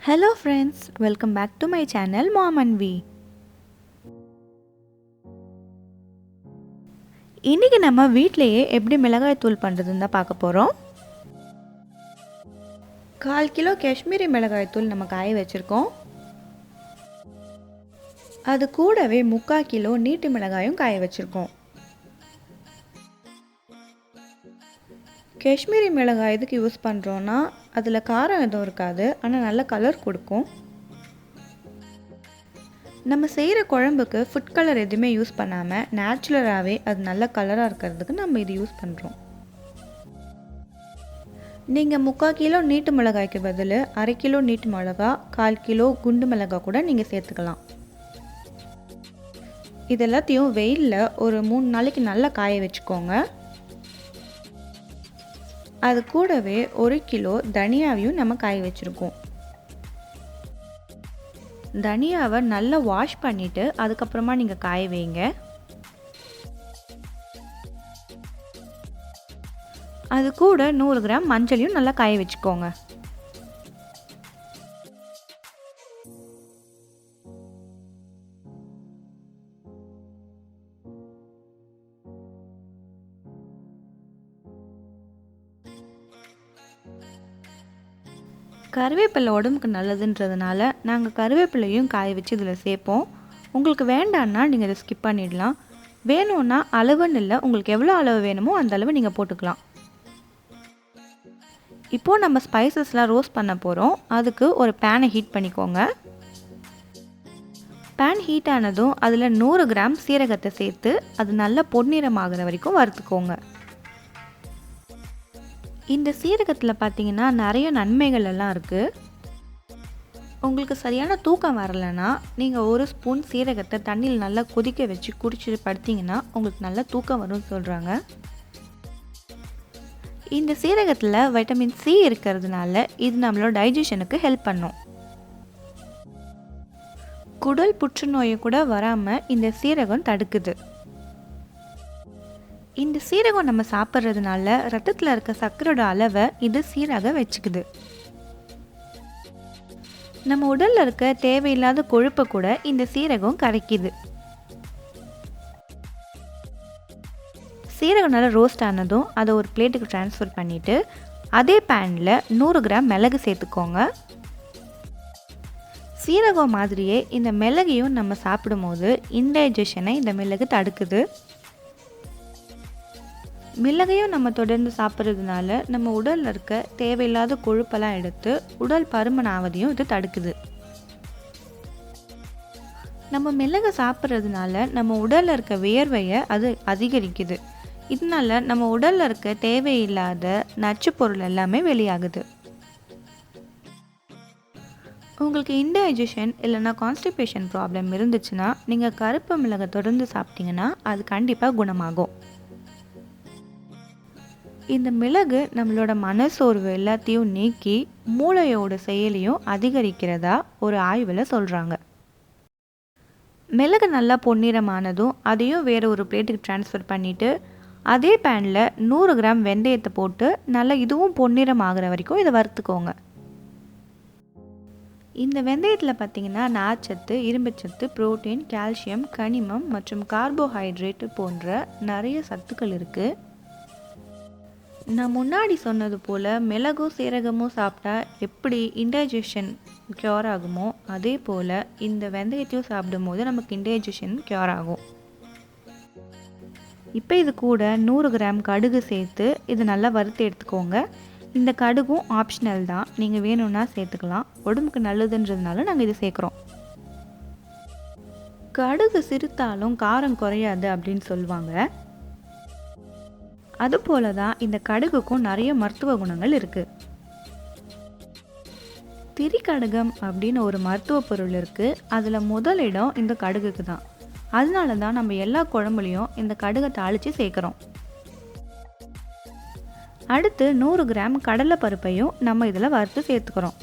Hello friends, welcome back to my channel Mom and V. இன்னைக்கு நம்ம வீட்லயே எப்படி மிளகாய் தூள் பண்றதுன்னு தான் பார்க்க போறோம். 1/4 கிலோ காஷ்மீரி மிளகாய் தூள் நம்ம காய வச்சிருக்கோம். அது கூடவே 3/4 கிலோ நீட்டு மிளகாயும் காய வச்சிருக்கோம். காஷ்மீரி மிளகாய் எதுக்கு யூஸ் பண்ணுறோன்னா அதில் காரம் எதுவும் இருக்காது, ஆனால் நல்ல கலர் கொடுக்கும். நம்ம செய்கிற குழம்புக்கு ஃபுட் கலர் எதுவுமே யூஸ் பண்ணாமல் நேச்சுரலாகவே அது நல்ல கலராக இருக்கிறதுக்கு நம்ம இது யூஸ் பண்ணுறோம். நீங்கள் 3/4 கிலோ நீட்டு மிளகாய்க்கு பதில் 1/2 கிலோ நீட்டு மிளகா, 1/4 கிலோ குண்டு மிளகாய் கூட நீங்கள் சேர்த்துக்கலாம். இது எல்லாத்தையும் வெயிலில் ஒரு 3 நாளைக்கு நல்லா காய வச்சுக்கோங்க. அது கூடவே 1 கிலோ தனியாவையும் நம்ம காய வச்சுருக்கோம். தனியாவை நல்லா வாஷ் பண்ணிவிட்டு அதுக்கப்புறமா நீங்கள் காய வைங்க. அது கூட 100 கிராம் மஞ்சளையும் நல்லா காய வச்சுக்கோங்க. கருவேப்பிலை உடம்புக்கு நல்லதுன்றதுனால நாங்கள் கருவேப்பிலையும் காய வச்சு இதில் சேர்ப்போம். உங்களுக்கு வேண்டான்னா நீங்கள் இதை ஸ்கிப் பண்ணிடலாம். வேணும்னா அளவுன்னு இல்லை, உங்களுக்கு எவ்வளோ அளவு வேணுமோ அந்த அளவு நீங்கள் போட்டுக்கலாம். இப்போது நம்ம ஸ்பைசஸ்லாம் ரோஸ்ட் பண்ண போகிறோம். அதுக்கு ஒரு பேனை ஹீட் பண்ணிக்கோங்க. பேன் ஹீட் ஆனதும் அதில் 100 கிராம் சீரகத்தை சேர்த்து அது நல்லா பொன்னிறமாகிற வரைக்கும் வறுத்துக்கோங்க. இந்த சீரகத்தில் பார்த்தீங்கன்னா நிறைய நன்மைகள் எல்லாம் இருக்குது. உங்களுக்கு சரியான தூக்கம் வரலைன்னா நீங்கள் 1 ஸ்பூன் சீரகத்தை தண்ணியில் நல்லா கொதிக்க வச்சு குடிச்சிட்டு படுத்திங்கன்னா உங்களுக்கு நல்லா தூக்கம் வரும்னு சொல்கிறாங்க. இந்த சீரகத்தில் வைட்டமின் சி இருக்கிறதுனால இது நம்மளோட டைஜஷனுக்கு ஹெல்ப் பண்ணும். குடல் புற்றுநோயை கூட வராமல் இந்த சீரகம் தடுக்குது. இந்த சீரகம் நம்ம சாப்பிட்றதுனால ரத்தத்தில் இருக்க சர்க்கரையோட அளவை இது சீராக வச்சுக்குது. நம்ம உடலில் இருக்க தேவையில்லாத கொழுப்பை கூட இந்த சீரகம் கரைக்குது. சீரகம் நல்லா ரோஸ்ட் ஆனதும் அதை ஒரு பிளேட்டுக்கு ட்ரான்ஸ்ஃபர் பண்ணிவிட்டு அதே பேனில் 100 கிராம் மிளகு சேர்த்துக்கோங்க. சீரகம் மாதிரியே இந்த மிளகையும் நம்ம சாப்பிடும்போது இன்டைஜஷனை இந்த மிளகு தடுக்குது. மிளகையும் நம்ம தொடர்ந்து சாப்பிட்றதுனால நம்ம உடலில் இருக்க தேவையில்லாத கொழுப்பெல்லாம் எடுத்து உடல் பருமன் ஆவதையும் இது தடுக்குது. நம்ம மிளகை சாப்பிட்றதுனால நம்ம உடலில் இருக்க வியர்வையை அது அதிகரிக்குது. இதனால நம்ம உடலில் இருக்க தேவையில்லாத நச்சு பொருள் எல்லாமே வெளியாகுது. உங்களுக்கு இன்டைஜஷன் இல்லைன்னா கான்ஸ்டிபேஷன் ப்ராப்ளம் இருந்துச்சுன்னா நீங்கள் கருப்பு மிளகை தொடர்ந்து சாப்பிட்டீங்கன்னா அது கண்டிப்பாக குணமாகும். இந்த மிளகு நம்மளோட மனசோர்வு எல்லாத்தையும் நீக்கி மூளையோட செயலையும் அதிகரிக்கிறதா ஒரு ஆய்வில் சொல்கிறாங்க. மிளகு நல்லா பொன்னிறமானதும் அதையும் வேறு ஒரு பிளேட்டுக்கு ட்ரான்ஸ்ஃபர் பண்ணிவிட்டு அதே பேனில் 100 கிராம் வெந்தயத்தை போட்டு நல்லா இதுவும் பொன்னிறம் ஆகிற வரைக்கும் இதை வறுத்துக்கோங்க. இந்த வெந்தயத்தில் பார்த்திங்கன்னா நார்ச்சத்து, இரும்புச்சத்து, புரோட்டீன், கால்சியம், கனிமம் மற்றும் கார்போஹைட்ரேட்டு போன்ற நிறைய சத்துக்கள் இருக்குது. நான் முன்னாடி சொன்னது போல் மிளகும் சீரகமும் சாப்பிட்டா எப்படி இன்டைஜஷன் க்யூர் ஆகுமோ அதே போல் இந்த வெந்தயத்தையும் சாப்பிடும்போது நமக்கு இன்டைஜஷன் க்யூர் ஆகும். இப்போ இது கூட 100 கிராம் கடுகு சேர்த்து இது நல்லா வறுத்து எடுத்துக்கோங்க. இந்த கடுகும் ஆப்ஷனல் தான், நீங்கள் வேணும்னா சேர்த்துக்கலாம். உடம்புக்கு நல்லதுன்றதுனால நாங்கள் இது சேர்க்குறோம். கடுகு சிறுத்தாலும் காரம் குறையாது அப்படின்னு சொல்லுவாங்க. அதுபோல தான் இந்த கடுகுக்கும் நிறைய மருத்துவ குணங்கள் இருக்குது. திரிகடுகம் அப்படின்னு ஒரு மருத்துவ பொருள் இருக்குது. அதில் முதலிடம் இந்த கடுகுக்கு தான். அதனால தான் நம்ம எல்லா குழம்புலையும் இந்த கடுகை தாளித்து சேர்க்குறோம். அடுத்து 100 கிராம் கடலைப்பருப்பையும் நம்ம இதில் வறுத்து சேர்த்துக்கிறோம்.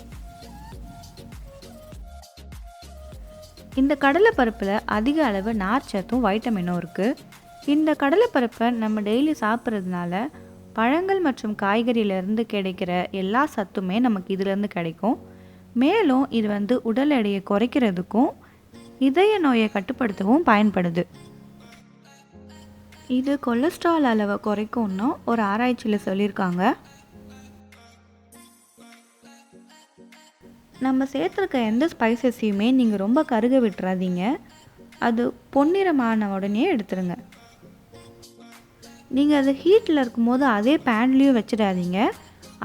இந்த கடலைப்பருப்பில் அதிக அளவு நார்ச்சத்தும் வைட்டமினும் இருக்குது. இந்த கடலைப்பருப்பை நம்ம டெய்லி சாப்பிட்றதுனால பழங்கள் மற்றும் காய்கறியிலேருந்து கிடைக்கிற எல்லா சத்துமே நமக்கு இதிலேருந்து கிடைக்கும். மேலும் இது உடல் எடையை குறைக்கிறதுக்கும் இதய நோயை கட்டுப்படுத்தவும் பயன்படுது. இது கொலஸ்ட்ரால் அளவை குறைக்கும்னு ஒரு ஆராய்ச்சியில் சொல்லியிருக்காங்க. நம்ம சேர்த்துருக்க எந்த ஸ்பைசஸையுமே நீங்கள் ரொம்ப கருக விட்டுறாதீங்க. அது பொன்னிறமான உடனே எடுத்துருங்க. நீங்கள் அது ஹீட்டில் இருக்கும்போது அதே பேன்லேயும் வச்சிடாதீங்க.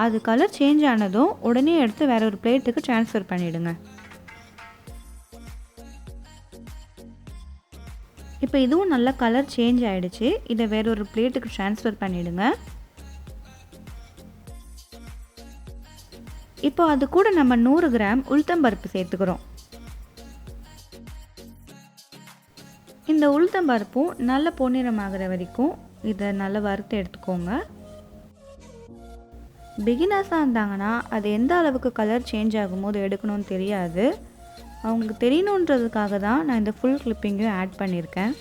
அது கலர் சேஞ்ச் ஆனதும் உடனே எடுத்து வேற ஒரு பிளேட்டுக்கு ட்ரான்ஸ்ஃபர் பண்ணிவிடுங்க. இப்போ இதுவும் நல்லா கலர் சேஞ்ச் ஆகிடுச்சு. இதை வேற ஒரு பிளேட்டுக்கு ட்ரான்ஸ்ஃபர் பண்ணிவிடுங்க. இப்போ அது கூட நம்ம 100 கிராம் உளுத்தம்பருப்பு சேர்த்துக்கிறோம். இந்த உளுத்தம்பருப்பும் நல்ல பொன்னிறமாகிற வரைக்கும் இதை நல்லா வறுத்து எடுத்துக்கோங்க. பிகினர்ஸாக இருந்தாங்கன்னா அது எந்த அளவுக்கு கலர் சேஞ்ச் ஆகும்போது எடுக்கணும்னு தெரியாது. அவங்களுக்கு தெரியணுன்றதுக்காக தான் நான் இந்த ஃபுல் கிளிப்பிங்கையும் ஆட் பண்ணியிருக்கேன்.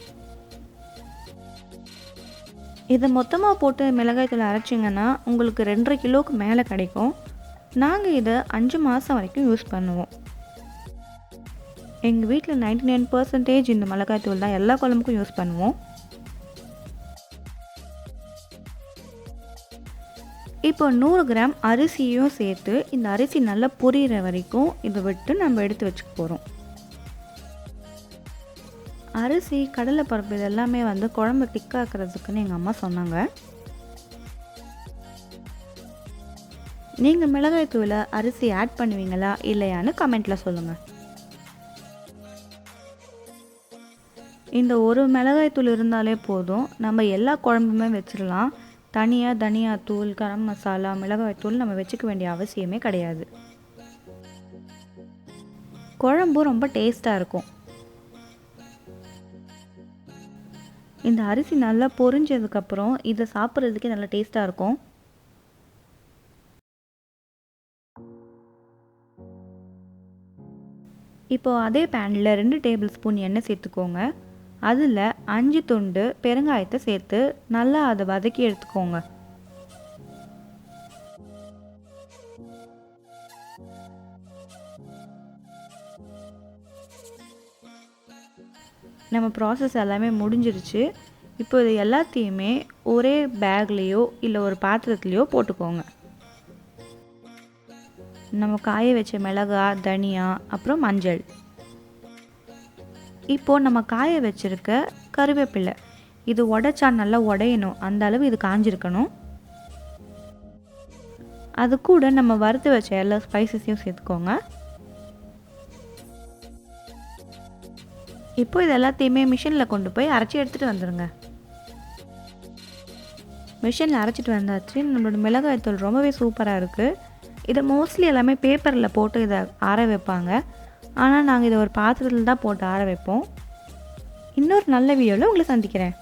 இதை மொத்தமாக போட்டு மிளகாய்த்தூள் அரைச்சிங்கன்னா உங்களுக்கு 2.5 கிலோவுக்கு மேலே கிடைக்கும். நாங்கள் இதை 5 மாதம் வரைக்கும் யூஸ் பண்ணுவோம். எங்கள் வீட்டில் 99% இந்த மிளகாய்த்தூள் தான் எல்லா குழம்புக்கும் யூஸ் பண்ணுவோம். இப்போ 100 கிராம் அரிசியும் சேர்த்து இந்த அரிசி நல்லா பொரியிற வரைக்கும் இதை விட்டு நம்ம எடுத்து வச்சுக்க போகிறோம். அரிசி, கடலைப்பருப்பு இது எல்லாமே குழம்பு திக்காக்குறதுக்குன்னு எங்கள் அம்மா சொன்னாங்க. நீங்கள் மிளகாய்த்தூளை அரிசி ஆட் பண்ணுவீங்களா இல்லையான்னு கமெண்ட்டில் சொல்லுங்கள். இந்த ஒரு மிளகாய்த்தூள் இருந்தாலே போதும், நம்ம எல்லா குழம்புமே வச்சிடலாம். தனியாக தனியாத்தூள், கரம் மசாலா, மிளகாய்த்தூள் நம்ம வச்சுக்க வேண்டிய அவசியமே கிடையாது. குழம்பும் ரொம்ப டேஸ்ட்டாக இருக்கும். இந்த அரிசி நல்லா பொரிஞ்சதுக்கப்புறம் இதை சாப்பிட்றதுக்கே நல்லா டேஸ்ட்டாக இருக்கும். இப்போது அதே பேனில் 2 டேபிள் ஸ்பூன் எண்ணெய் சேர்த்துக்கோங்க. அதில் 5 துண்டு பெருங்காயத்தை சேர்த்து நல்லா அதை வதக்கி எடுத்துக்கோங்க. நம்ம ப்ராசஸ் எல்லாமே முடிஞ்சிருச்சு. இப்போ இது எல்லாத்தையுமே ஒரே பேக்லேயோ இல்லை ஒரு பாத்திரத்துலேயோ போட்டுக்கோங்க. நம்ம காய வச்ச மிளகாய், தனியா, அப்புறம் மஞ்சள். இப்போது நம்ம காய வச்சுருக்க கருவேப்பிலை, இது உடைச்சா நல்லா உடையணும், அந்த அளவு இது காஞ்சிருக்கணும். அது கூட நம்ம வறுத்து வச்ச எல்லா ஸ்பைசஸையும் சேர்த்துக்கோங்க. இப்போ இது எல்லாத்தையுமே மிஷினில் கொண்டு போய் அரைச்சி எடுத்துகிட்டு வந்துடுங்க. மிஷினில் அரைச்சிட்டு வந்தாச்சு. நம்மளோட மிளகாய்த்தூள் ரொம்பவே சூப்பராக இருக்குது. இதை மோஸ்ட்லி எல்லாமே பேப்பரில் போட்டு இதை ஆற வைப்பாங்க. ஆனால் நாங்கள் இதை ஒரு பாத்திரத்தில் தான் போட்டு ஆற வைப்போம். இன்னொரு நல்ல வீடியோவில் உங்களை சந்திக்கிறேன்.